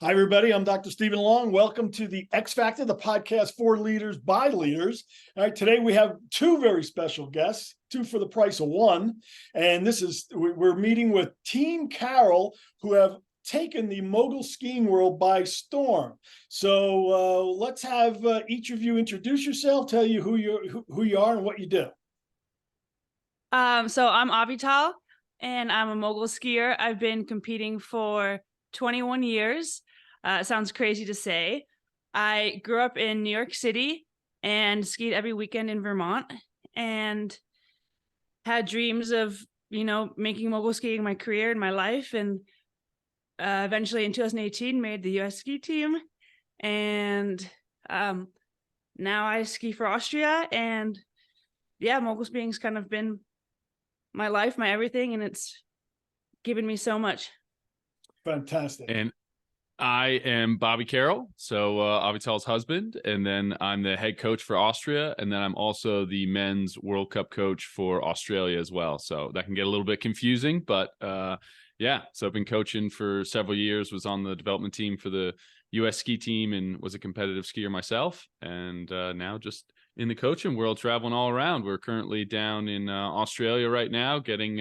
Hi, everybody. I'm Dr. Stephen Long. Welcome to the X Factor, the podcast for leaders by leaders. All right, today we have two very special guests, two for the price of one. And we're meeting with Team Carroll, who have taken the mogul skiing world by storm. So let's have each of you introduce yourself, tell you who you are and what you do. So I'm Avital, and I'm a mogul skier. I've been competing for 21 years. It sounds crazy to say. I grew up in New York City and skied every weekend in Vermont, and had dreams of, making mogul skiing my career and my life. And eventually in 2018 made the US ski team. And now I ski for Austria. And yeah, mogul skiing's kind of been my life, my everything, and it's given me so much. Fantastic. And I am Bobby Carroll, so Avital's husband, and then I'm the head coach for Austria, and then I'm also the men's World Cup coach for Australia as well. So that can get a little bit confusing, but yeah. So I've been coaching for several years, was on the development team for the US ski team, and was a competitive skier myself, and now just in the coaching world, traveling all around. We're currently down in Australia right now, getting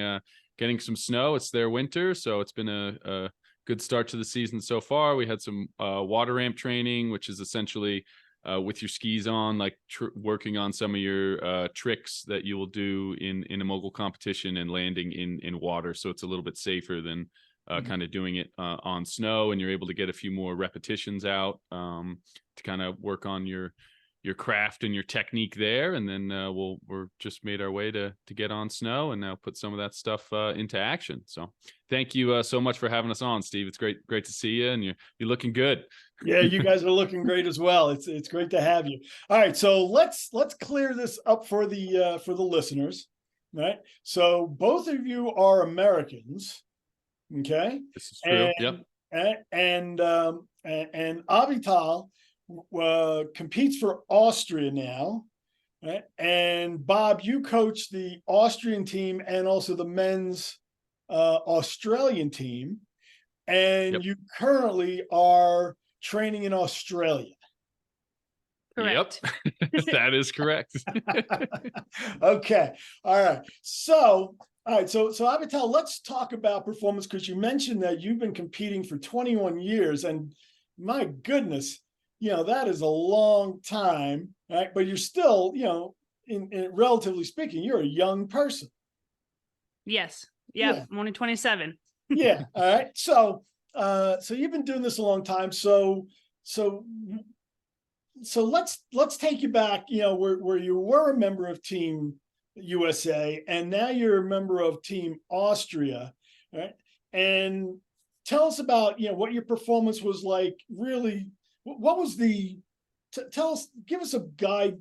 some snow. It's their winter, so it's been a good start to the season so far. We had some water ramp training, which is essentially with your skis on, like working on some of your tricks that you will do in a mogul competition and landing in water. So it's a little bit safer than kind of doing it on snow, and you're able to get a few more repetitions out to kind of work on your craft and your technique there. And then we're just made our way to get on snow and now put some of that stuff into action. So thank you so much for having us on, Steve. It's great to see you, and you're looking good. Yeah, you guys are looking great as well. It's great to have you. All right, so let's clear this up for the listeners. Right. So both of you are Americans. Okay. This is true. Yep. And Avital competes for Austria now, right? And Bob, you coach the Austrian team and also the men's Australian team, and Yep. you currently are training in Australia. Correct. Yep. That is correct. Okay. All right. So Avital, let's talk about performance, because you mentioned that you've been competing for 21 years, and my goodness, that is a long time, right? But you're still, in relatively speaking, you're a young person. Yes. Yep. Yeah. I'm only 27. Yeah. All right. So you've been doing this a long time. So let's take you back, where you were a member of Team USA, and now you're a member of Team Austria, right? And tell us about, what your performance was like, really. What was tell us, give us a guide,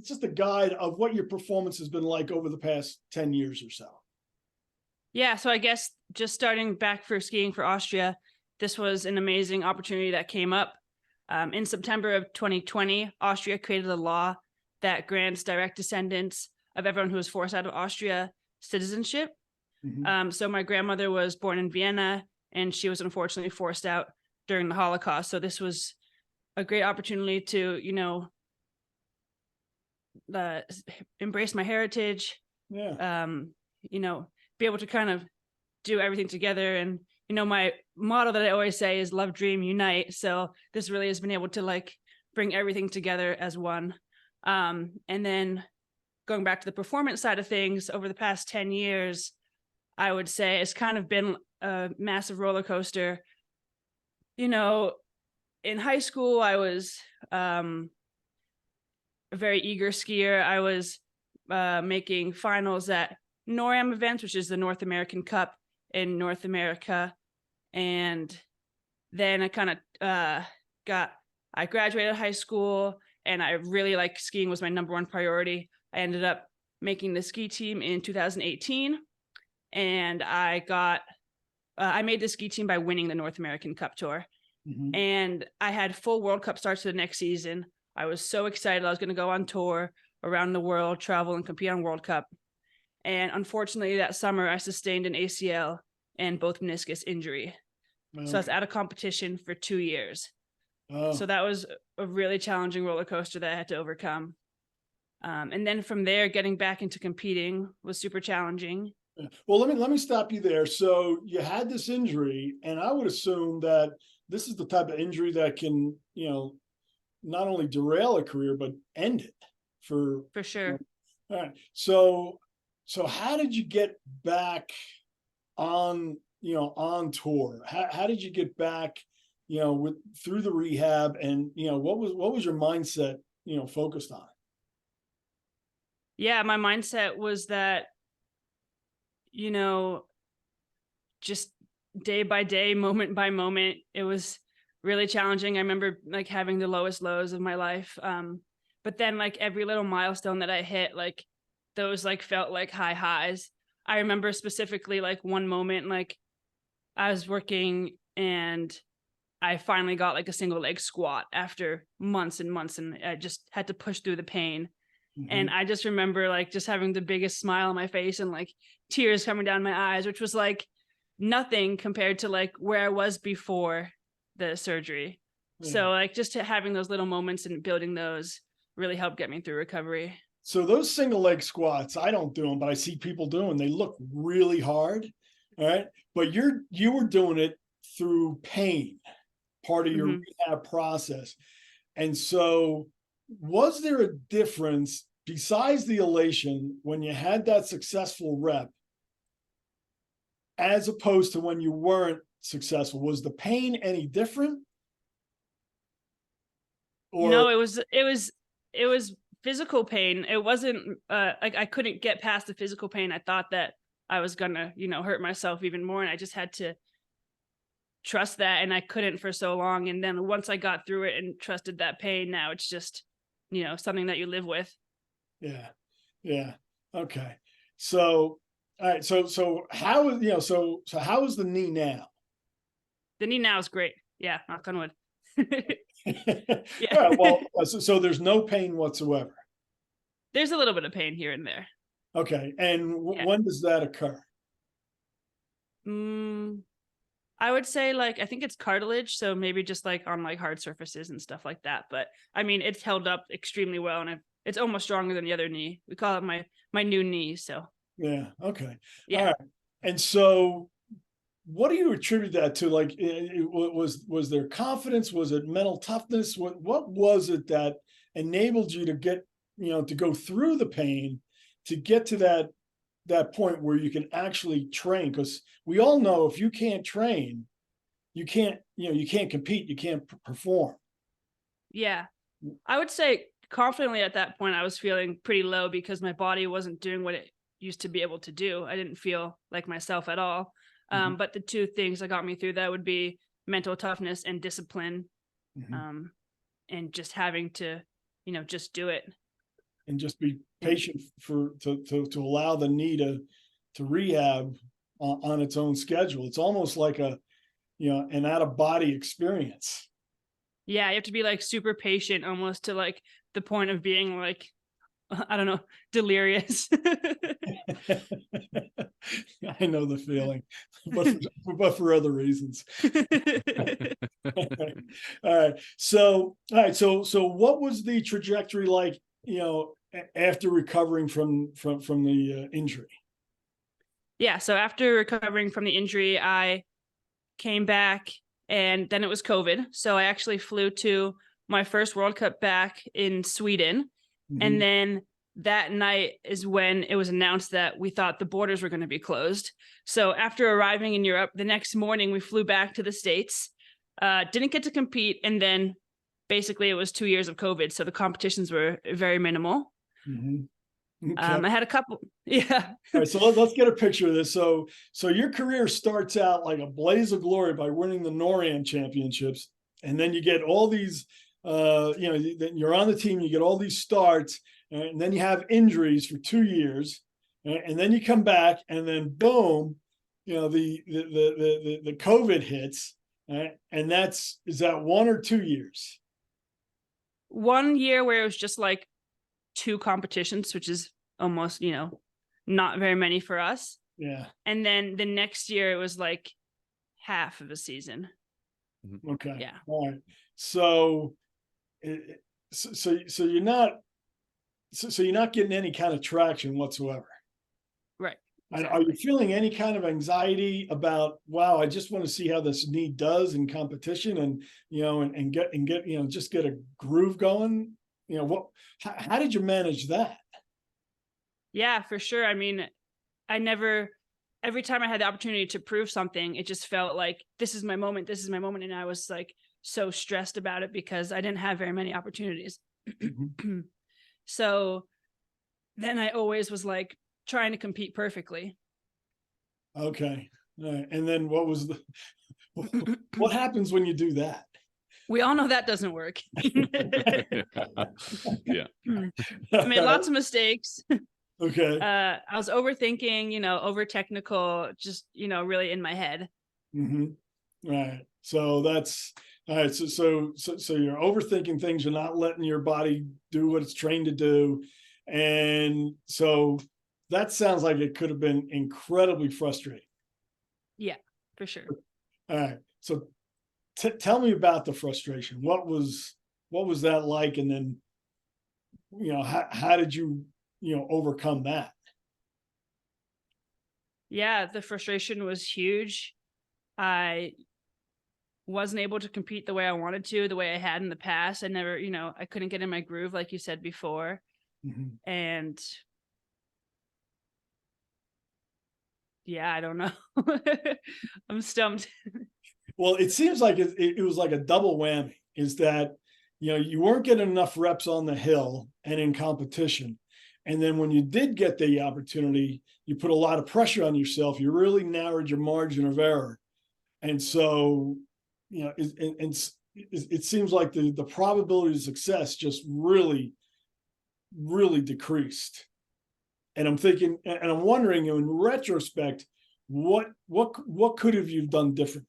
just a guide of what your performance has been like over the past 10 years or so. Yeah, so I guess just starting back for skiing for Austria, this was an amazing opportunity that came up. In September of 2020, Austria created a law that grants direct descendants of everyone who was forced out of Austria citizenship. Mm-hmm. So my grandmother was born in Vienna, and she was unfortunately forced out during the Holocaust. So this was a great opportunity to, embrace my heritage. Yeah. Be able to kind of do everything together. And, my motto that I always say is love, dream, unite. So this really has been able to bring everything together as one. And then going back to the performance side of things, over the past 10 years, I would say it's kind of been a massive roller coaster. In high school, I was a very eager skier. I was making finals at NORAM events, which is the North American Cup in North America. And then I kind of I graduated high school, and I really skiing was my number one priority. I ended up making the ski team in 2018, and I made the ski team by winning the North American Cup Tour. Mm-hmm. And I had full World Cup starts for the next season. I was so excited. I was going to go on tour around the world, travel and compete on World Cup. And unfortunately, that summer, I sustained an ACL and both meniscus injury. So I was out of competition for 2 years. Oh. So that was a really challenging roller coaster that I had to overcome. And then from there, getting back into competing was super challenging. Well, let me stop you there. So you had this injury, and I would assume that this is the type of injury that can, not only derail a career but end it for sure. All right. So how did you get back on, on tour? How did you get back, through the rehab, and what was your mindset, focused on? Yeah, my mindset was that, just day by day, moment by moment, it was really challenging. I remember like having the lowest lows of my life. But then like every little milestone that I hit, like those like felt like high highs. I remember specifically like one moment, like I was working and I finally got like a single leg squat after months and months, and I just had to push through the pain. And I just remember like just having the biggest smile on my face and like tears coming down my eyes, which was like nothing compared to like where I was before the surgery. Yeah. So like just having those little moments and building those really helped get me through recovery. So those single leg squats, I don't do them, but I see people doing. They look really hard, all right? But you were doing it through pain, part of your rehab process. And so was there a difference besides the elation when you had that successful rep as opposed to when you weren't successful? Was the pain any different? Or it was physical pain. It wasn't like I couldn't get past the physical pain. I thought that I was gonna, hurt myself even more, and I just had to trust that, and I couldn't for so long. And then once I got through it and trusted that pain, now it's just, something that you live with. Yeah. Okay. So, all right. So how is, so how is the knee now? The knee now is great. Yeah. Knock on wood. Yeah. All right, well, so there's no pain whatsoever. There's a little bit of pain here and there. Okay. And when does that occur? I would say like, I think it's cartilage. So maybe just like on like hard surfaces and stuff like that. But I mean, it's held up extremely well, and it's almost stronger than the other knee. We call it my new knee. So yeah. Okay. Yeah. All right. And so what do you attribute that to? Like, was there confidence? Was it mental toughness? What was it that enabled you to get, to go through the pain, to get to that point where you can actually train? Because we all know if you can't train, you can't compete, you can't perform. Yeah. I would say confidently at that point, I was feeling pretty low because my body wasn't doing what it used to be able to do. I didn't feel like myself at all. But the two things that got me through that would be mental toughness and discipline, and just having to, just do it. And just be patient to allow the knee to rehab on its own schedule. It's almost like an out of body experience. Yeah, you have to be like super patient, almost to like the point of being like, I don't know, delirious. I know the feeling, but for other reasons. All right. So what was the trajectory like, after recovering from the injury? Yeah. So after recovering from the injury, I came back, and then it was COVID. So I actually flew to my first World Cup back in Sweden. And then that night is when it was announced that we thought the borders were going to be closed. So after arriving in Europe, the next morning we flew back to the States, didn't get to compete. And then basically it was 2 years of COVID. So the competitions were very minimal. Okay. I had a couple. Yeah. All right. So let's get a picture of this. So your career starts out like a blaze of glory by winning the NORAM championships. And then you get all these, you're on the team, you get all these starts, and then you have injuries for 2 years. And then you come back, and then boom, the COVID hits. Right? And is that 1 or 2 years? 1 year where it was just like 2 competitions, which is almost, not very many for us. Yeah. And then the next year it was like half of a season. Okay. Yeah. All right. So, so you're not, so you're not getting any kind of traction whatsoever. Right. And are you Exactly. feeling any kind of anxiety about, wow, I just want to see how this knee does in competition and, and get, just get a groove going? How did you manage that? Yeah, for sure. I mean, every time I had the opportunity to prove something, it just felt like this is my moment. This is my moment. And I was like so stressed about it because I didn't have very many opportunities. Mhm. So then I always was like trying to compete perfectly. Okay. All right. And then what happens when you do that? We all know that doesn't work. Yeah. I made lots of mistakes. Okay. I was overthinking, over technical, just, really in my head. All right. So that's all right. So you're overthinking things. You're not letting your body do what it's trained to do. And so that sounds like it could have been incredibly frustrating. Yeah, for sure. All right. So tell me about the frustration. What was that like? And then, how did you, overcome that? Yeah, the frustration was huge. I wasn't able to compete the way I wanted to, the way I had in the past. I never, I couldn't get in my groove, like you said before. Mhm. And yeah, I don't know. I'm stumped. Well, it seems like it was like a double whammy. Is that you weren't getting enough reps on the hill and in competition, and then when you did get the opportunity, you put a lot of pressure on yourself. You really narrowed your margin of error, and so it seems like the probability of success just really, really decreased. And I'm thinking, and I'm wondering, in retrospect, what could have you done differently?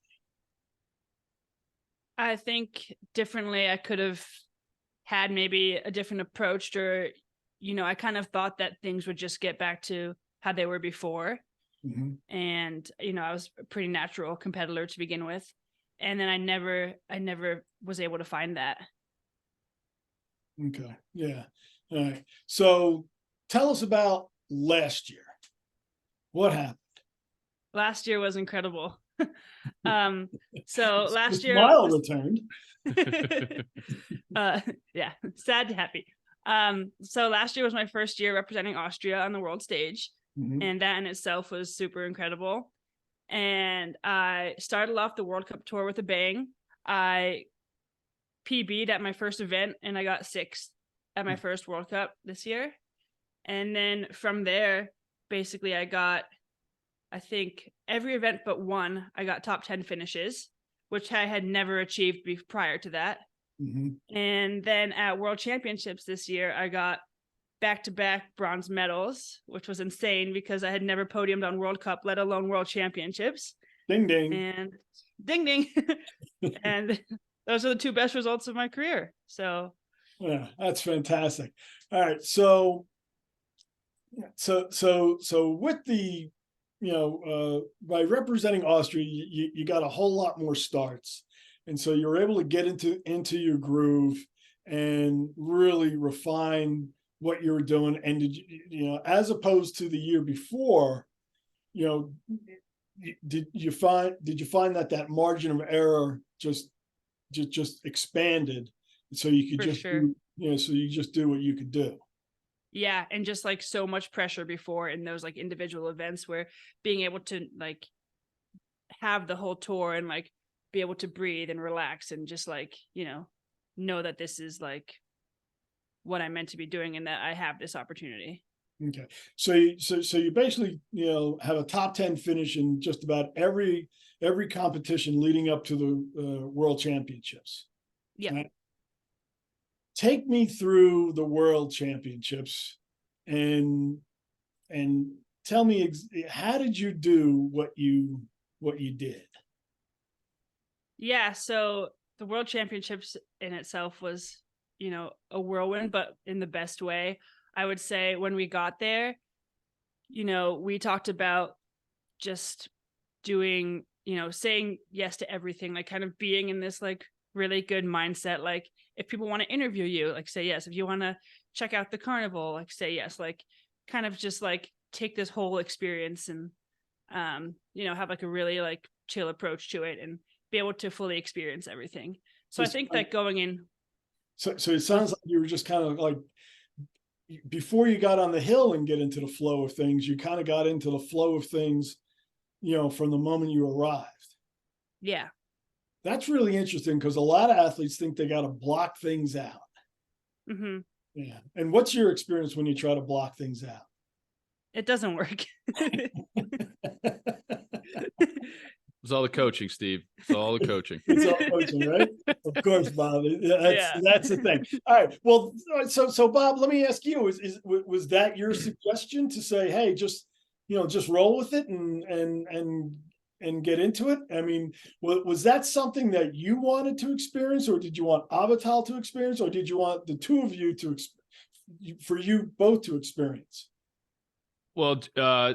I think differently, I could have had maybe a different approach, or, I kind of thought that things would just get back to how they were before. Mhm. And, I was a pretty natural competitor to begin with. And then I never was able to find that. Okay. Yeah. All right. So tell us about last year. What happened? Last year was incredible. um, so The last year smile was, returned. yeah, sad to happy. So last year was my first year representing Austria on the world stage. Mhm. And that in itself was super incredible. And I started off the World Cup tour with a bang. I PB'd at my first event and I got sixth at my first World Cup this year. And then from there, basically I think every event but one, I got top 10 finishes, which I had never achieved prior to that. Mhm. And then at World Championships this year, I got back-to-back bronze medals, which was insane because I had never podiumed on World Cup, let alone World Championships. Ding ding. And ding ding. And those are the two best results of my career. So Yeah, that's fantastic. All right. So with the, by representing Austria, you got a whole lot more starts. And so you're able to get into your groove and really refine what you were doing. And did as opposed to the year before, you know, did you find that margin of error just expanded, so you could for just sure. do, so you just do what you could do. Yeah. And just like so much pressure before in those like individual events where being able to like have the whole tour and like be able to breathe and relax and just like, know that this is like what I'm meant to be doing and that I have this opportunity. Okay. So you basically, have a top 10 finish in just about every competition leading up to the World Championships. Yeah. Right? Take me through the World Championships and tell me how did you do what you did? Yeah. So the World Championships in itself was, a whirlwind, but in the best way. I would say when we got there, we talked about just doing, saying yes to everything, like kind of being in this like really good mindset. Like if people want to interview you, like say yes. If you want to check out the carnival, like say yes. Like kind of just like take this whole experience and have like a really like chill approach to it and be able to fully experience everything. So I think that going in. So it sounds like you were just kind of like, before you got on the hill and get into the flow of things, you kind of got into the flow of things, from the moment you arrived. Yeah. That's really interesting because a lot of athletes think they got to block things out. Mm-hmm. Yeah. And what's your experience when you try to block things out? It doesn't work. It's all the coaching, Steve. It's all the coaching. It's all coaching, right? Of course, Bob. That's the thing. All right. Well, so Bob, let me ask you: was that your suggestion to say, hey, just roll with it and get into it? I mean, was that something that you wanted to experience, or did you want Avital to experience, or did you want the two of you for you both to experience? Well,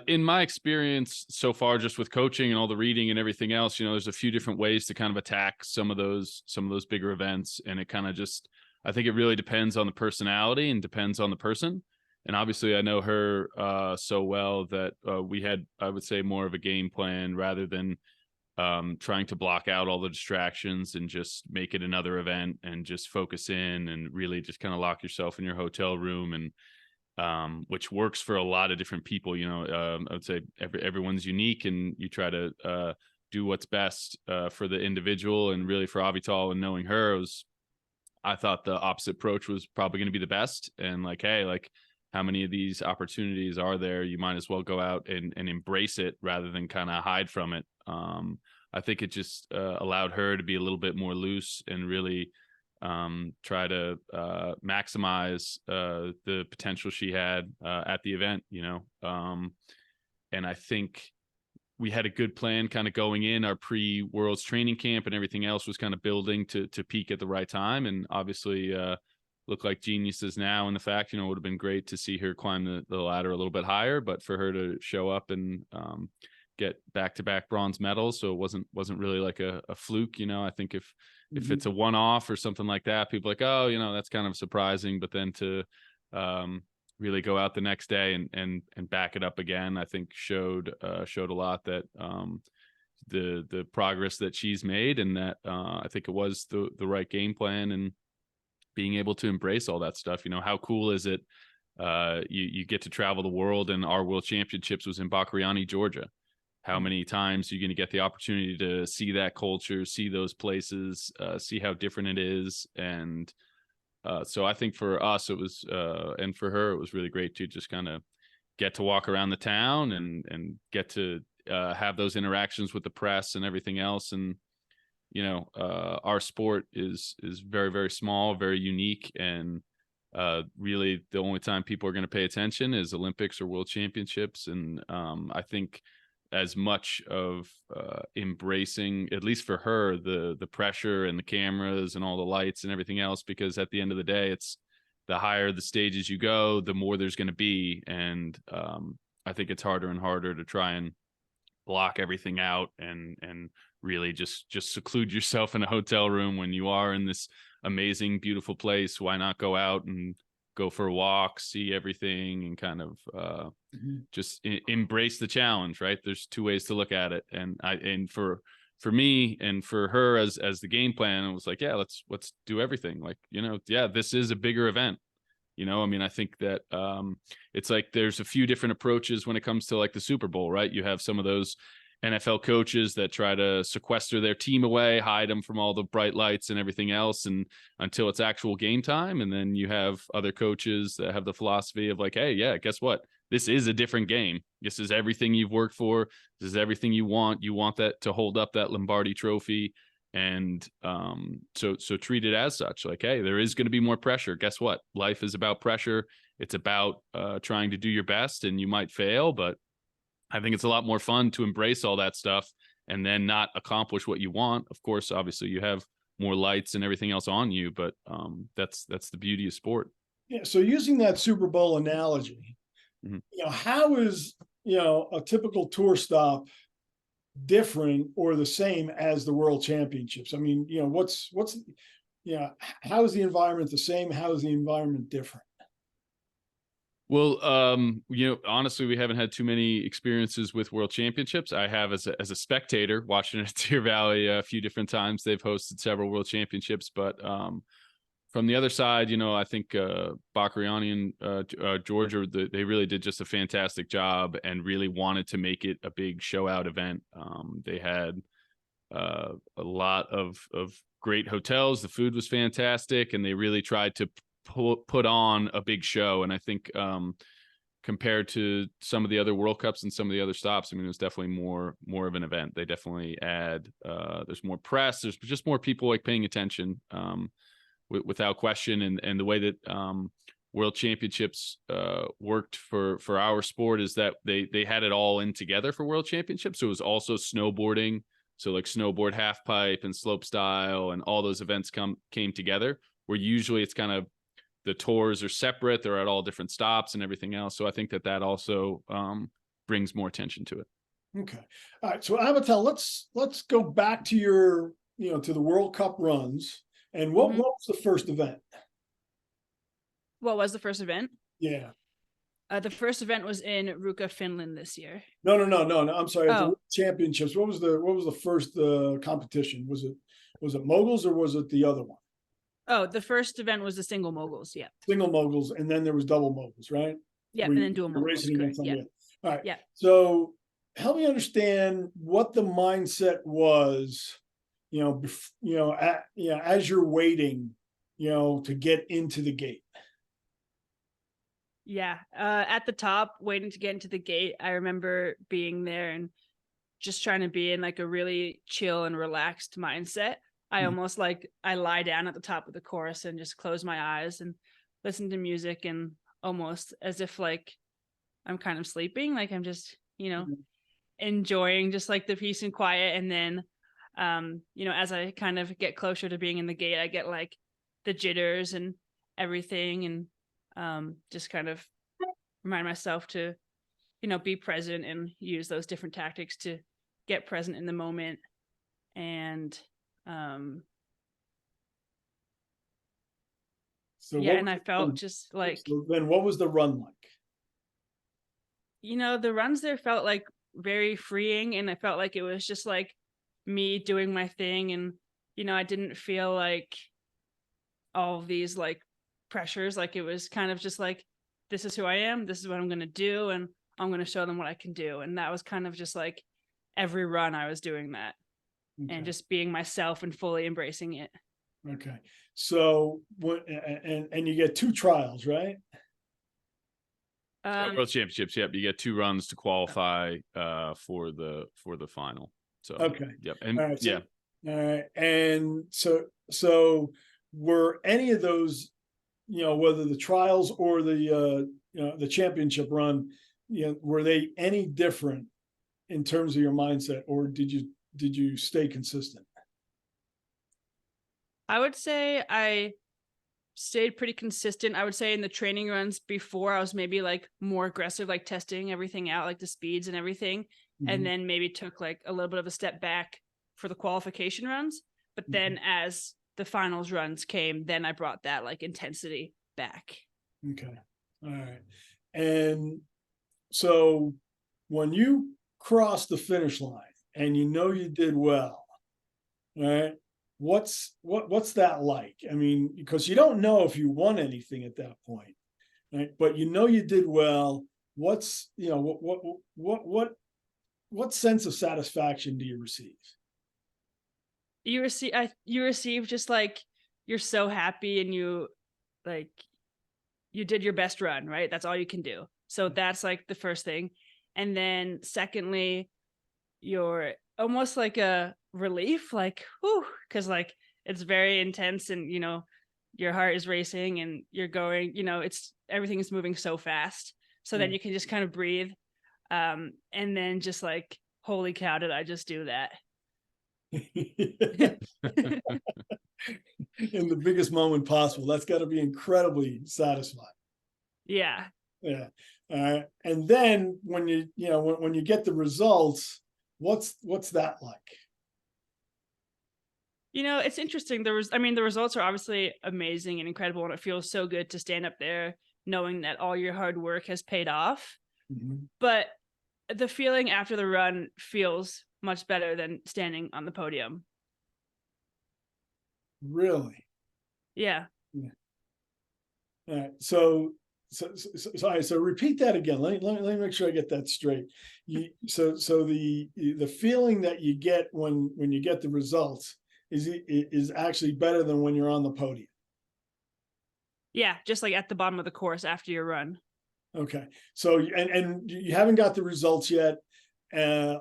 in my experience so far, just with coaching and all the reading and everything else, there's a few different ways to kind of attack some of those bigger events. And it kind of I think it really depends on the personality and depends on the person. And obviously I know her so well that we had, I would say, more of a game plan rather than trying to block out all the distractions and just make it another event and just focus in and really just kind of lock yourself in your hotel room, and which works for a lot of different people. I would say everyone's unique, and you try to do what's best for the individual. And really for Avital, and knowing her, I thought the opposite approach was probably going to be the best. And like, hey, like, how many of these opportunities are there? You might as well go out and embrace it rather than kind of hide from it. I think it just allowed her to be a little bit more loose and really try to maximize the potential she had at the event, and I think we had a good plan kind of going in. Our pre-Worlds training camp and everything else was kind of building to peak at the right time, and obviously look like geniuses now. And the fact, it would have been great to see her climb the ladder a little bit higher, but for her to show up and get back-to-back bronze medals, so it wasn't really like a fluke. I think if it's a one-off or something like that, people are like, oh, that's kind of surprising. But then to really go out the next day and back it up again, I think showed a lot that the progress that she's made, and that I think it was the right game plan, and being able to embrace all that stuff. How cool is it? You get to travel the world, and our World Championships was in Bakriani, Georgia. How many times are you going to get the opportunity to see that culture, see those places, see how different it is? And so I think for us, it was, and for her, it was really great to just kind of get to walk around the town and get to have those interactions with the press and everything else. And, our sport is very, very small, very unique. And really the only time people are going to pay attention is Olympics or World Championships. And I think as much of embracing, at least for her, the pressure and the cameras and all the lights and everything else, because at the end of the day, it's the higher the stages you go, the more there's going to be. And I think it's harder and harder to try and block everything out and really just seclude yourself in a hotel room when you are in this amazing, beautiful place. Why not go out and go for a walk, see everything, and kind of just embrace the challenge, right? There's two ways to look at it. And for me and for her as the game plan, it was like, yeah, let's do everything. Like, this is a bigger event. I think that it's like there's a few different approaches when it comes to like the Super Bowl, right? You have some of those NFL coaches that try to sequester their team away, hide them from all the bright lights and everything else, and until it's actual game time. And then you have other coaches that have the philosophy of like, hey, yeah, guess what? This is a different game. This is everything you've worked for. This is everything you want. You want that to hold up that Lombardi trophy. And so treat it as such. Like, hey, there is going to be more pressure. Guess what? Life is about pressure. It's about trying to do your best, and you might fail, but I think it's a lot more fun to embrace all that stuff and then not accomplish what you want. Of course, obviously you have more lights and everything else on you, but that's the beauty of sport. Yeah. So using that Super Bowl analogy, how is, a typical tour stop different or the same as the World Championships? I mean, how is the environment the same? How is the environment different? Well, honestly, we haven't had too many experiences with World Championships. I have as a spectator watching it at Deer Valley a few different times. They've hosted several World Championships, but from the other side, I think Bakariani and Georgia, they really did just a fantastic job and really wanted to make it a big show out event. They had a lot of great hotels. The food was fantastic, and they really tried to put on a big show. And I think compared to some of the other World Cups and some of the other stops, I mean, it was definitely more of an event. They definitely add there's more press, there's just more people like paying attention, without question. And the way that World Championships worked for our sport is that they had it all in together for World Championships. So it was also snowboarding, so like snowboard half pipe and slope style, and all those events came together, where usually it's kind of the tours are separate. They're at all different stops and everything else. So I think that also brings more attention to it. Okay. All right. So Avital, let's go back to your, to the World Cup runs. And what was the first event? What was the first event? Yeah. The first event was in Ruka, Finland this year. No. I'm sorry. At the World Championships, what was the first competition? Was it moguls or was it the other one? Oh, the first event was the single moguls. Yeah. Single moguls, and then there was double moguls, right? Yeah, and then dual moguls. Racing against somebody else. All right. Yeah. So help me understand what the mindset was, as you're waiting, to get into the gate. Yeah. At the top, waiting to get into the gate, I remember being there and just trying to be in like a really chill and relaxed mindset. I almost I lie down at the top of the course and just close my eyes and listen to music, and almost as if like I'm kind of sleeping, like I'm just, enjoying just like the peace and quiet. And then, as I kind of get closer to being in the gate, I get like the jitters and everything, and just kind of remind myself to, be present and use those different tactics to get present in the moment. And and I felt just like, so then what was the run like? The runs there felt like very freeing, and I felt like it was just like me doing my thing. And I didn't feel like all of these like pressures. Like it was kind of just like, this is who I am, this is what I'm going to do, and I'm going to show them what I can do. And that was kind of just like every run I was doing that. Okay. And just being myself and fully embracing it. Okay. So and you get 2 trials, right? World Championships. Yep. You get 2 runs to qualify for the final. So okay. Yep. And all right, yeah. All right. And so were any of those, whether the trials or the the championship run, were they any different in terms of your mindset, or did you stay consistent? I would say I stayed pretty consistent. I would say in the training runs before, I was maybe like more aggressive, like testing everything out, like the speeds and everything. And then maybe took like a little bit of a step back for the qualification runs. But then as the finals runs came, then I brought that like intensity back. Okay. All right. And so when you cross the finish line and you did well, right? What's that like? I mean, because you don't know if you won anything at that point, right? But you did well. What's what sense of satisfaction do you receive? You receive just like, you're so happy, and you did your best run, right? That's all you can do. So that's like the first thing. And then secondly, you're almost like a relief, like, whew, because like it's very intense, and your heart is racing and you're going, it's everything is moving so fast. So then you can just kind of breathe. And then just like, holy cow, did I just do that? In the biggest moment possible. That's got to be incredibly satisfying. Yeah. Yeah. And then when you get the results, What's that like? It's interesting. The results are obviously amazing and incredible, and it feels so good to stand up there knowing that all your hard work has paid off. Mhm. But the feeling after the run feels much better than standing on the podium. Really? Yeah. Yeah. All right. So repeat that again. Let me make sure I get that straight. The feeling that you get when you get the results is actually better than when you're on the podium. Yeah. Just like at the bottom of the course after your run. Okay. So and you haven't got the results yet.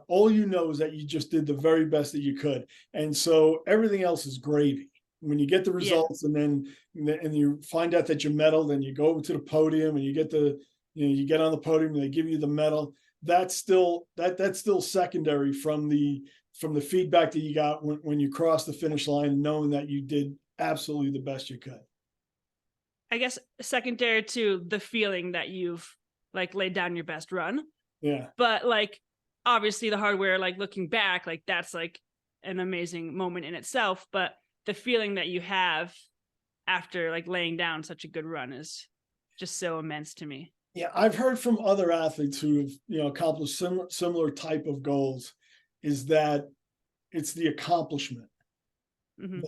All you know is that you just did the very best that you could, and so everything else is gravy. When you get the Yeah. results, and you find out that you medaled, and you go over to the podium, and you get on the podium, and they give you the medal. That's still secondary from the feedback that you got when you crossed the finish line, knowing that you did absolutely the best you could. I guess secondary to the feeling that you've like laid down your best run. Yeah. But like obviously the hardware, like looking back, like that's like an amazing moment in itself. But the feeling that you have after like laying down such a good run is just so immense to me. Yeah, I've heard from other athletes who have accomplished similar type of goals, is that it's the accomplishment Hmm.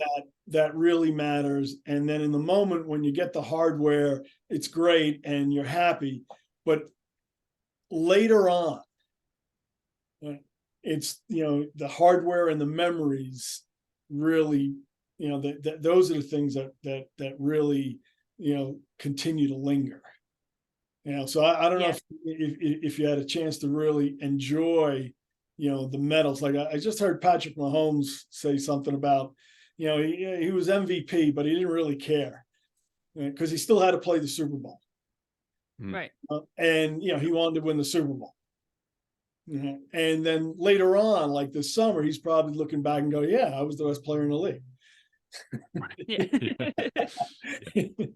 that really matters. And then in the moment when you get the hardware, it's great and you're happy, but later on, it's the hardware and the memories really, those are the things that really continue to linger. So I don't know Yeah. if you had a chance to really enjoy, the medals. Like I just heard Patrick Mahomes say something about, he was MVP, but he didn't really care because he still had to play the Super Bowl, Right. and he wanted to win the Super Bowl. And then later on, like this summer, he's probably looking back and go, "Yeah, I was the best player in the league." Yeah.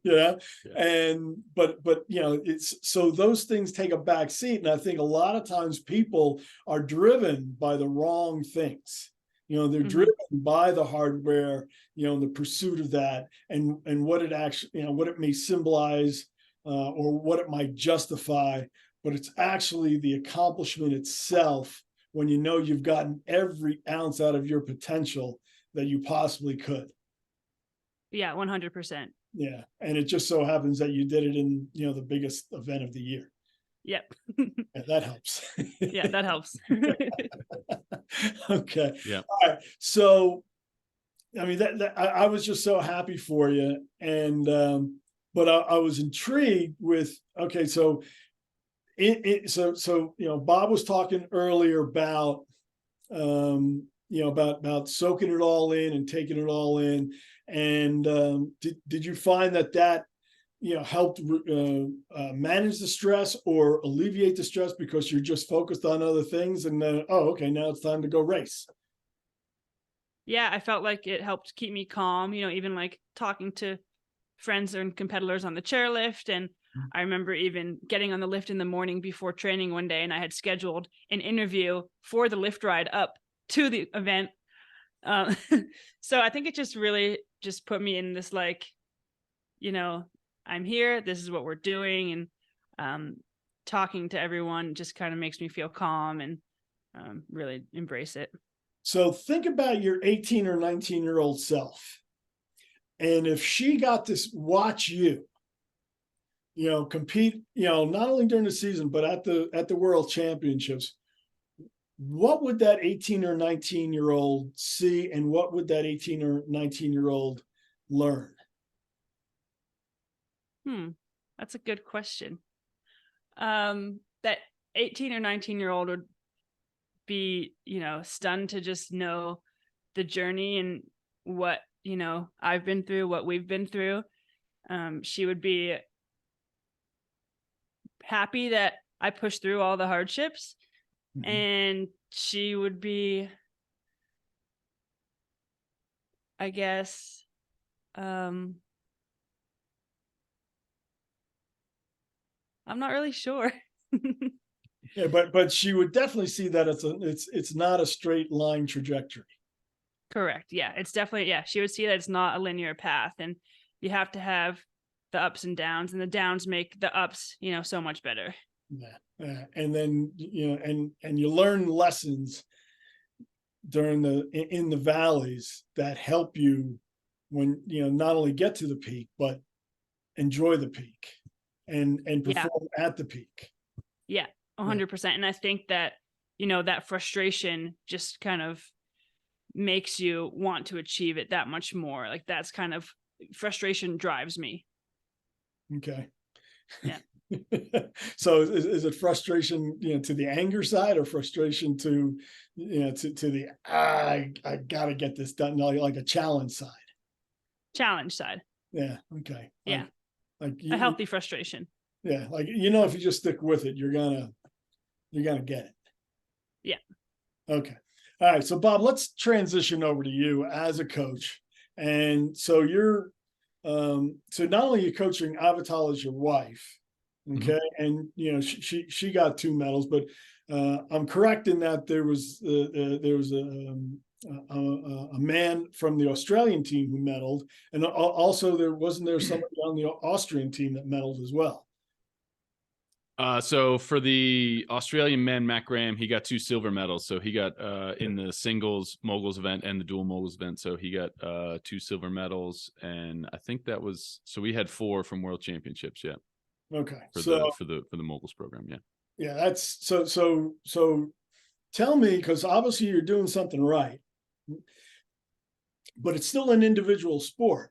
Yeah. And but it's so those things take a back seat. And I think a lot of times people are driven by the wrong things. They're Hmm. driven by the hardware, the pursuit of that, and what it actually, what it may symbolize, or what it might justify. But it's actually the accomplishment itself, when you've gotten every ounce out of your potential that you possibly could. Yeah. 100%. Yeah. And it just so happens that you did it in, the biggest event of the year. Yep. Yeah, that helps. Yeah, that helps. Okay. Yeah. All right. So, I mean, I was just so happy for you. And, but I was intrigued with, okay, so Bob was talking earlier about, about soaking it all in and taking it all in. And did you find that helped manage the stress or alleviate the stress because you're just focused on other things? And then, oh, okay, now it's time to go race. Yeah, I felt like it helped keep me calm, even like talking to friends and competitors on the chairlift. And I remember even getting on the lift in the morning before training one day, and I had scheduled an interview for the lift ride up to the event. Um, so I think it just really just put me in this, like, I'm here, this is what we're doing. And talking to everyone just kind of makes me feel calm and really embrace it. So think about your 18 or 19-year-old self. And if she got to watch you, compete, not only during the season, but at the world championships, what would that 18 or 19-year-old see, and what would that 18 or 19-year-old learn? That's a good question. That 18 or 19-year-old would be, stunned to just know the journey and what, I've been through, what we've been through. She would be happy that I pushed through all the hardships. Mhm. And she would be, I guess, I'm not really sure. Yeah, but she would definitely see that it's not a straight line trajectory. Correct. Yeah, it's definitely, yeah, she would see that it's not a linear path, and you have to have the ups and downs, and the downs make the ups, so much better. Yeah. And then and you learn lessons in the valleys that help you when not only get to the peak but enjoy the peak and Yeah. perform at the peak. Yeah, 100%. And I think that, that frustration just kind of makes you want to achieve it that much more. Like that's kind of frustration drives me. Okay. Yeah. So is it frustration, to the anger side, or frustration to, to the, I gotta get this done, like a challenge side? Challenge side. Yeah. Okay. Yeah. Like A healthy frustration. yeah. Like, if you just stick with it, you're gonna get it. Yeah. Okay. All right. So Bob, let's transition over to you as a coach. And so you're, so not only are you coaching Avital as your wife, okay, and she got 2 medals, but I'm correct in that there was a man from the Australian team who medaled, and also there somebody on the Austrian team that medaled as well. So for the Australian men, Matt Graham, he got 2 silver medals. So he got in the singles moguls event and the dual moguls event. So he got 2 silver medals, and I think that was, so we had 4 from World Championships. Yeah. Okay. For the moguls program. Yeah. Yeah, that's so tell me, because obviously you're doing something right, but it's still an individual sport.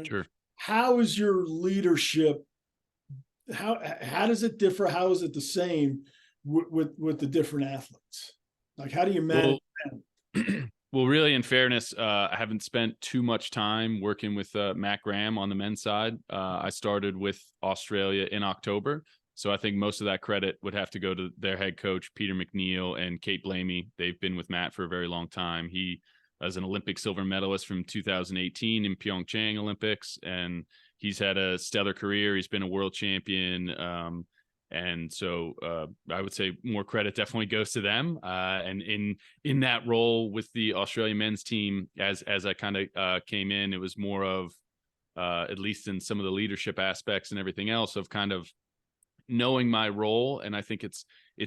Sure. How is your leadership? How does it differ? How is it the same with the different athletes? Like, how do you manage them? Well, really, in fairness, I haven't spent too much time working with Matt Graham on the men's side. I started with Australia in October. So I think most of that credit would have to go to their head coach, Peter McNeil, and Kate Blamey. They've been with Matt for a very long time. He was an Olympic silver medalist from 2018 in Pyeongchang Olympics, and he's had a stellar career. He's been a world champion. And so I would say more credit definitely goes to them. And in that role with the Australian men's team, as I kind of came in, it was more of, at least in some of the leadership aspects and everything else, of kind of knowing my role. And I think it's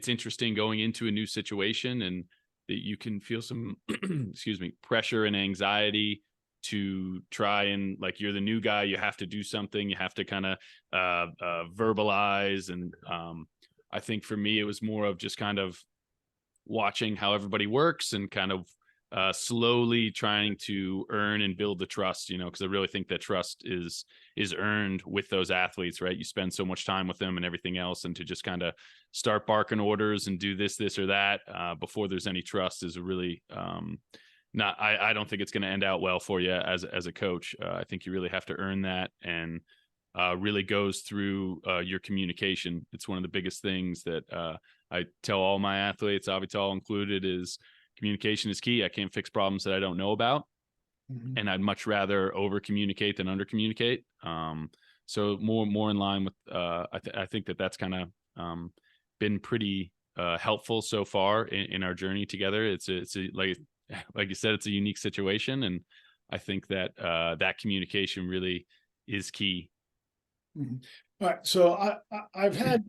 interesting going into a new situation, and that you can feel some excuse me, pressure and anxiety to try and, like, you're the new guy, you have to do something, you have to kind of verbalize. And I think for me, it was more of just kind of watching how everybody works and kind of slowly trying to earn and build the trust, because I really think that trust is earned with those athletes, right? You spend so much time with them and everything else, and to just kind of start barking orders and do this or that before there's any trust is really not. I don't think it's going to end out well for you as a coach. I think you really have to earn that, and really goes through your communication. It's one of the biggest things that I tell all my athletes, Avital included, is communication is key. I can't fix problems that I don't know about. Mm-hmm. And I'd much rather over communicate than under communicate. So more in line with, I think that's kind of been pretty helpful so far in our journey together. It's like you said, it's a unique situation. And I think that that communication really is key. Mm-hmm. All right. So I've had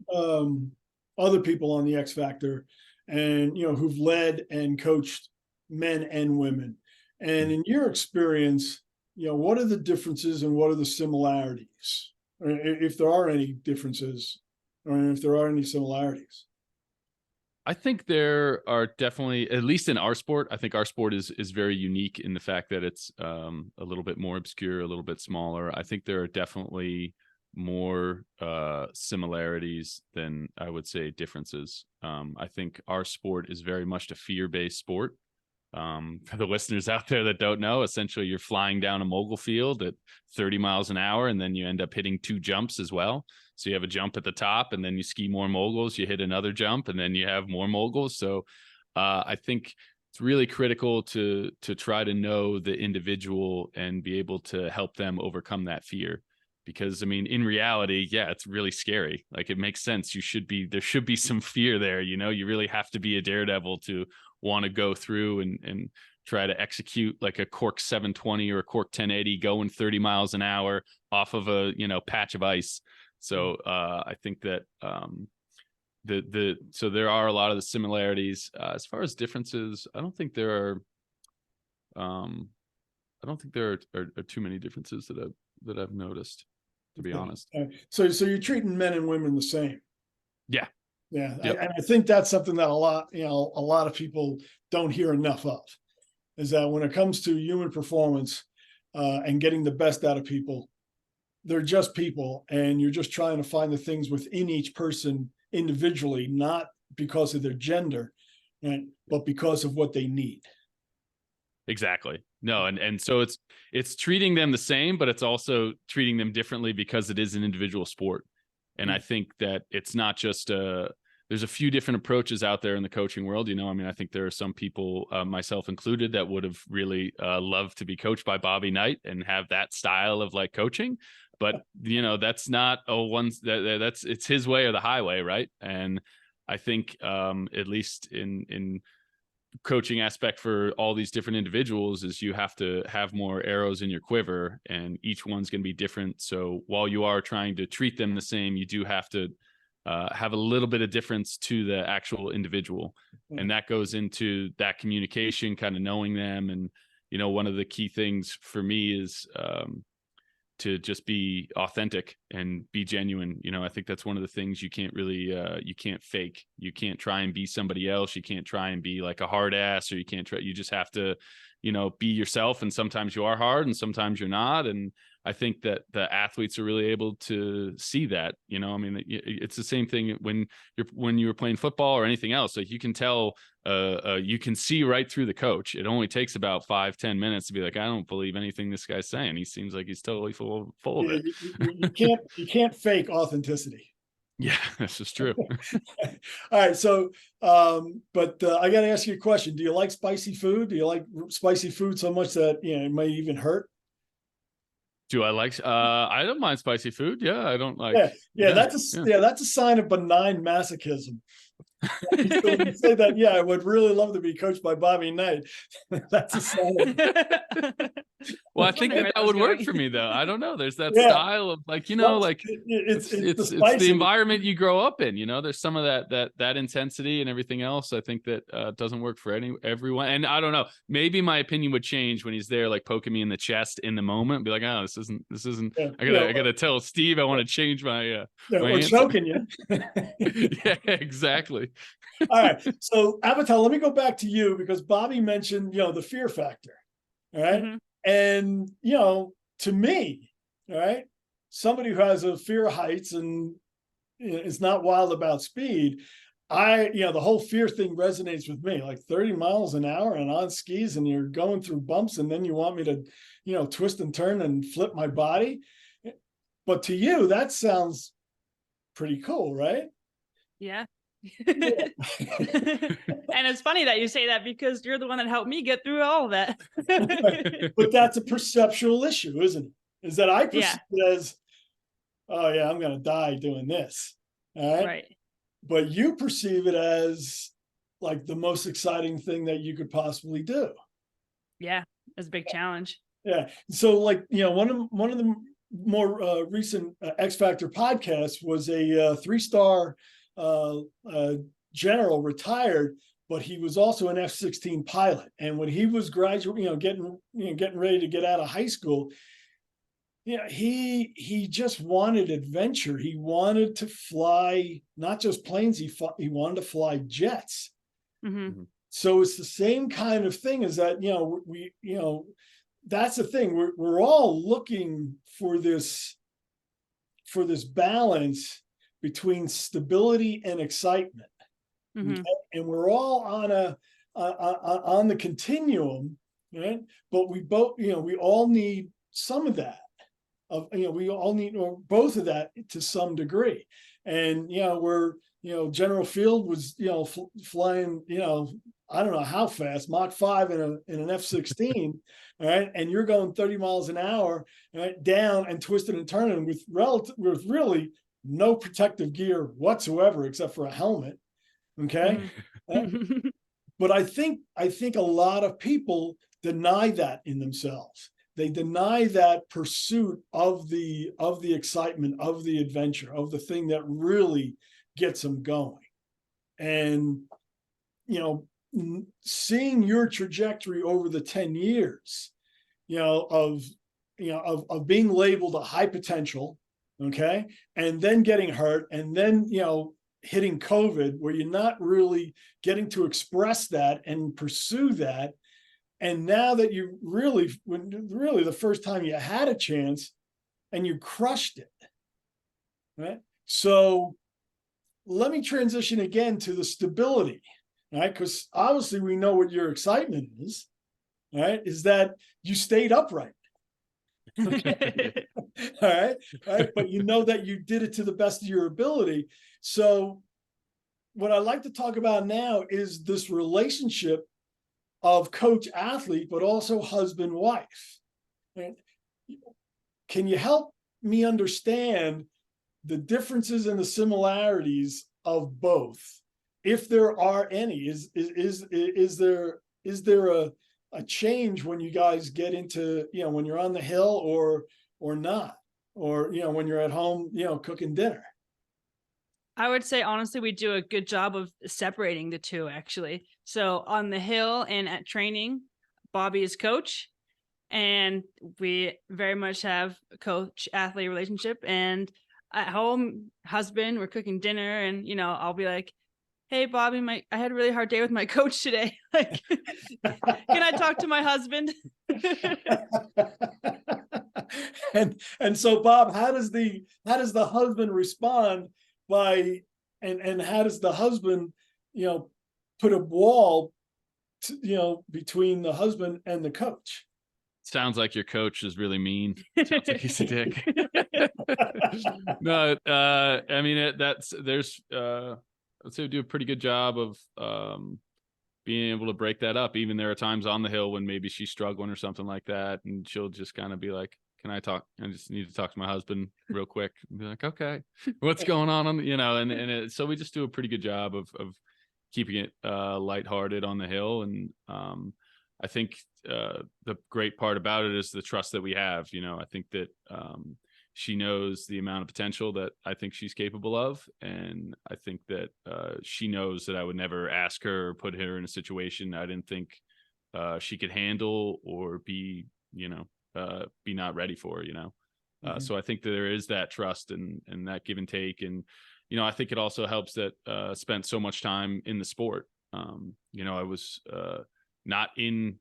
other people on the X Factor, and who've led and coached men and women. And in your experience, what are the differences and what are the similarities, or if there are any differences, or if there are any similarities? I think there are definitely, at least in our sport, I think our sport is very unique in the fact that it's a little bit more obscure, a little bit smaller. I think there are definitely more similarities than I would say differences. I think our sport is very much a fear-based sport. For the listeners out there that don't know, essentially you're flying down a mogul field at 30 miles an hour, and then you end up hitting 2 jumps as well. So you have a jump at the top, and then you ski more moguls, you hit another jump, and then you have more moguls. So I think it's really critical to try to know the individual and be able to help them overcome that fear. because I mean, in reality, yeah, it's really scary. Like it makes sense. There should be some fear there. You really have to be a daredevil to want to go through and try to execute like a cork 720 or a cork 1080 going 30 miles an hour off of a, patch of ice. So I think that so there are a lot of the similarities. As far as differences, I don't think there are too many differences that I've noticed, to be honest. So you're treating men and women the same. Yeah. Yeah. Yep. And I think that's something that a lot of people don't hear enough of, is that when it comes to human performance and getting the best out of people, they're just people, and you're just trying to find the things within each person individually, not because of their gender, right, but because of what they need. Exactly. No, and so it's treating them the same, but it's also treating them differently because it is an individual sport. And I think that it's not just there's a few different approaches out there in the coaching world. I mean, I think there are some people, myself included, that would have really loved to be coached by Bobby Knight and have that style of like coaching. But, that's not it's his way or the highway. Right. And I think at least in coaching aspect for all these different individuals is you have to have more arrows in your quiver, and each one's going to be different. So while you are trying to treat them the same, you do have to have a little bit of difference to the actual individual. And that goes into that communication, kind of knowing them. And, one of the key things for me is to just be authentic and be genuine. I think that's one of the things you can't really, you can't fake. You can't try and be somebody else. You can't try and be like a hard ass, or you just have to, be yourself. And sometimes you are hard and sometimes you're not. And I think that the athletes are really able to see that. I mean, it's the same thing when you were playing football or anything else. Like you can tell, you can see right through the coach. It only takes about 5-10 minutes to be like, I don't believe anything this guy's saying. He seems like he's totally full of it. You can't fake authenticity. Yeah, this is true. All right. So, but I got to ask you a question. Do you like spicy food? Do you like spicy food so much that, it may even hurt? Do I like, I don't mind spicy food. Yeah. I don't like, that's a sign of benign masochism. So you say that, I would really love to be coached by Bobby Knight. That's a sign. Well, I think that would work for me, though. I don't know. There's that style of like, it's the environment you grow up in. There's some of that intensity and everything else. I think that doesn't work for everyone. And I don't know. Maybe my opinion would change when he's there, like poking me in the chest in the moment. Be like, oh, this isn't. Yeah. I gotta tell Steve I want to change my. My or choking you. Yeah, exactly. All right. So Avital, let me go back to you, because Bobby mentioned, the fear factor. All right. Mm-hmm. And, to me, all right, somebody who has a fear of heights and is not wild about speed, the whole fear thing resonates with me. Like 30 miles an hour and on skis, and you're going through bumps, and then you want me to, twist and turn and flip my body. But to you, that sounds pretty cool, right? Yeah. And it's funny that you say that, because you're the one that helped me get through all of that. But that's a perceptual issue, isn't it? Is that I perceive it as, oh yeah, I'm gonna die doing this. All right. Right. But you perceive it as like the most exciting thing that you could possibly do. Yeah, it's a big challenge. Yeah. So like, one of the more recent X Factor podcasts was a 3-star general, retired, but he was also an F-16 pilot. And when he was graduating, getting ready to get out of high school, he just wanted adventure. He wanted to fly not just planes. He wanted to fly jets. Mm-hmm. So it's the same kind of thing, as that, that's the thing. We're all looking for this balance between stability and excitement. Mm-hmm. Okay? And we're all on the continuum, right? But we both, we all need some of that. We all need both of that to some degree. And we're General Field was, flying, I don't know how fast, Mach 5 in an F-16, all right, and you're going 30 miles an hour, right, down and twisting and turning with really no protective gear whatsoever except for a helmet. Okay. But I think a lot of people deny that in themselves. They deny that pursuit of the excitement, of the adventure, of the thing that really gets them going. And seeing your trajectory over the 10 years, of being labeled a high potential, okay, and then getting hurt, and then hitting COVID, where you're not really getting to express that and pursue that. And now that you really the first time you had a chance and you crushed it, right? So let me transition again to the stability, right? Because obviously we know what your excitement is, right? Is that you stayed upright. All right. But you know that you did it to the best of your ability. So what I'd like to talk about now is this relationship of coach athlete, but also husband wife. Right? Can you help me understand the differences and the similarities of both, if there are any? Is there a change when you guys get into, when you're on the hill or not, or when you're at home, cooking dinner? I would say, honestly, we do a good job of separating the two, actually. So on the hill and at training, Bobby is coach, and we very much have a coach athlete relationship. And at home, husband, we're cooking dinner, and I'll be like, "Hey, Bobby, I had a really hard day with my coach today. Like, can I talk to my husband?" and so, Bob, how does the husband respond by, and how does the husband, put a wall, between the husband and the coach? Sounds like your coach is really mean. Sounds like he's a dick. No, I mean, there's I'd say we do a pretty good job of being able to break that up. Even there are times on the hill when maybe she's struggling or something like that, and she'll just kind of be like, "Can I talk? I just need to talk to my husband real quick." And be like, "Okay, what's going on?" So we just do a pretty good job of keeping it lighthearted on the hill. And I think the great part about it is the trust that we have. I think that she knows the amount of potential that I think she's capable of. And I think that she knows that I would never ask her or put her in a situation I didn't think she could handle or be not ready for, So I think that there is that trust and that give and take. And, I think it also helps that spent so much time in the sport. I was not in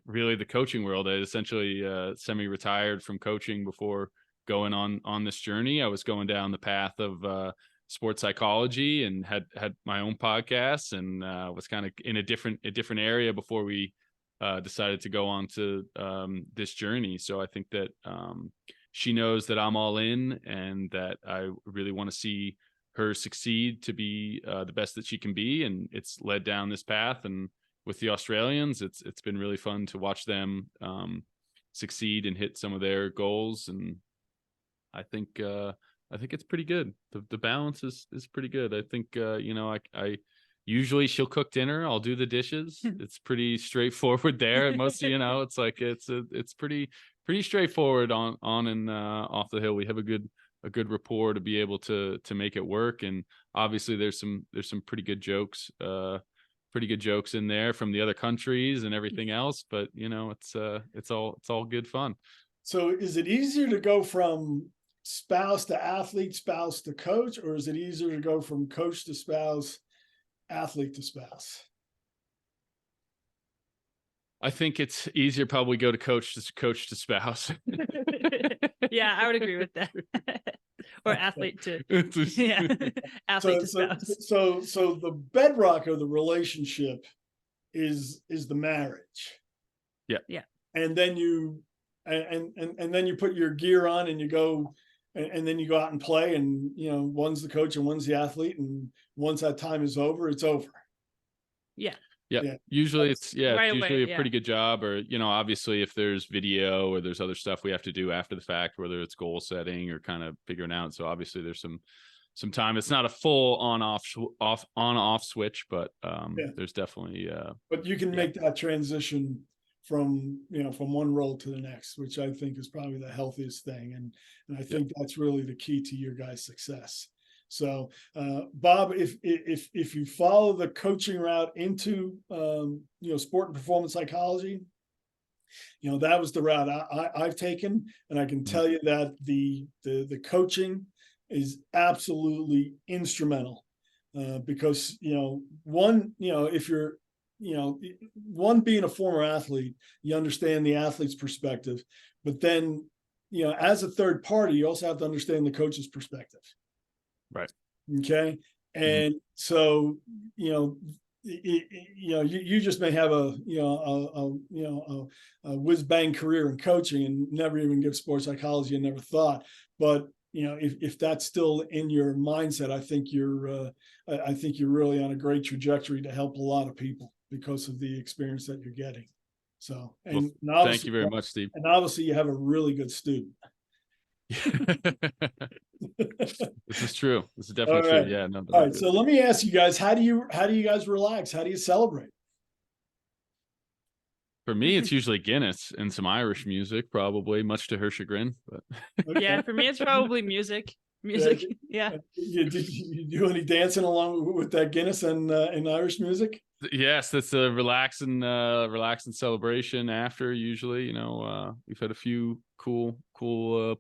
really the coaching world. I essentially semi-retired from coaching before going on this journey. I was going down the path of sports psychology and had my own podcasts, and was kind of in a different area before we decided to go on to this journey. So I think that she knows that I'm all in, and that I really want to see her succeed to be the best that she can be. And it's led down this path. And with the Australians, it's been really fun to watch them succeed and hit some of their goals. And I think it's pretty good. The balance is pretty good. I think I usually she'll cook dinner, I'll do the dishes. It's pretty straightforward there. And most it's like it's pretty straightforward on and off the hill. We have a good rapport to be able to make it work. And obviously there's some pretty good jokes in there from the other countries and everything else, but it's all good fun. So is it easier to go from spouse to athlete, spouse to coach, or is it easier to go from coach to spouse, athlete to spouse? I think it's easier probably go to coach to spouse. Yeah, I would agree with that. Or athlete to athlete to spouse. So the bedrock of the relationship is the marriage. Yeah. Yeah. And then you and then you put your gear on and you go and then you go out and play, and one's the coach and one's the athlete, and once that time is over, it's over. Yeah. Yeah. Usually it's right usually away, a pretty good job, or obviously if there's video or there's other stuff we have to do after the fact, whether it's goal setting or kind of figuring out. So obviously there's some time. It's not a full on off switch, but there's definitely but you can make that transition from one role to the next, which I think is probably the healthiest thing, and I think that's really the key to your guys' success. So Bob, if you follow the coaching route into sport and performance psychology, that was the route I've taken, and I can tell you that the coaching is absolutely instrumental, because if you're being a former athlete, you understand the athlete's perspective, but then as a third party, you also have to understand the coach's perspective. Right. Okay. And so you just may have a whiz bang career in coaching and never even give sports psychology and never thought, but if that's still in your mindset, I think you're really on a great trajectory to help a lot of people because of the experience that you're getting. So, and thank you very much, Steve. And obviously you have a really good student. This is true. This is definitely true. Yeah. No, all right. So let me ask you guys, how do you guys relax? How do you celebrate? For me, it's usually Guinness and some Irish music, probably, much to her chagrin. But yeah, for me, it's probably music. Yeah. You do any dancing along with that Guinness and Irish music? Yes, that's a relaxing celebration after. Usually, we've had a few cool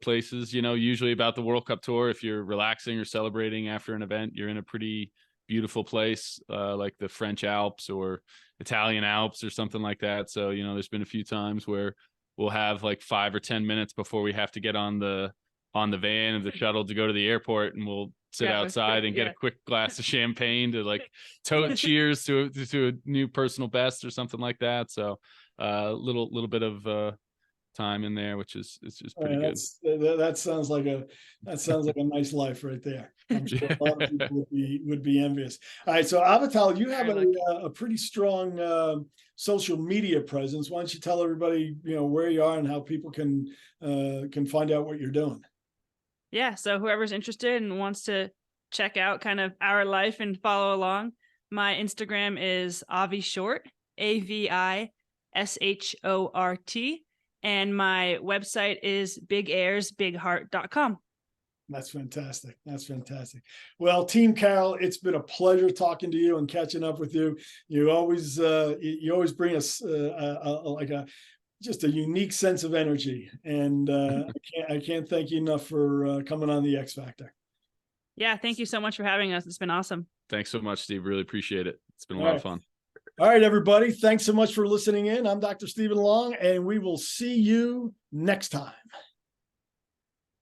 places. Usually about the World Cup tour, if you're relaxing or celebrating after an event, you're in a pretty beautiful place, like the French Alps or Italian Alps or something like that. So there's been a few times where we'll have like 5 or 10 minutes before we have to get on the van of the shuttle to go to the airport, and we'll sit outside and get a quick glass of champagne to like cheers to a new personal best or something like that. So little bit of time in there, which is pretty good. That sounds like a nice life right there. I'm sure a lot of people would be envious. All right, so Avital, you have a pretty strong social media presence. Why don't you tell everybody where you are and how people can find out what you're doing? Yeah, so whoever's interested and wants to check out kind of our life and follow along, my Instagram is AviShort, AVISHORT, and my website is bigairsbigheart.com. That's fantastic. That's fantastic. Well, Team Carroll, it's been a pleasure talking to you and catching up with you. You always bring us just a unique sense of energy, and I can't thank you enough for coming on the X Factor. Yeah, thank you so much for having us. It's been awesome. Thanks so much, Steve. Really appreciate it. It's been a lot of fun. All right, everybody. Thanks so much for listening in. I'm Dr. Stephen Long, and we will see you next time.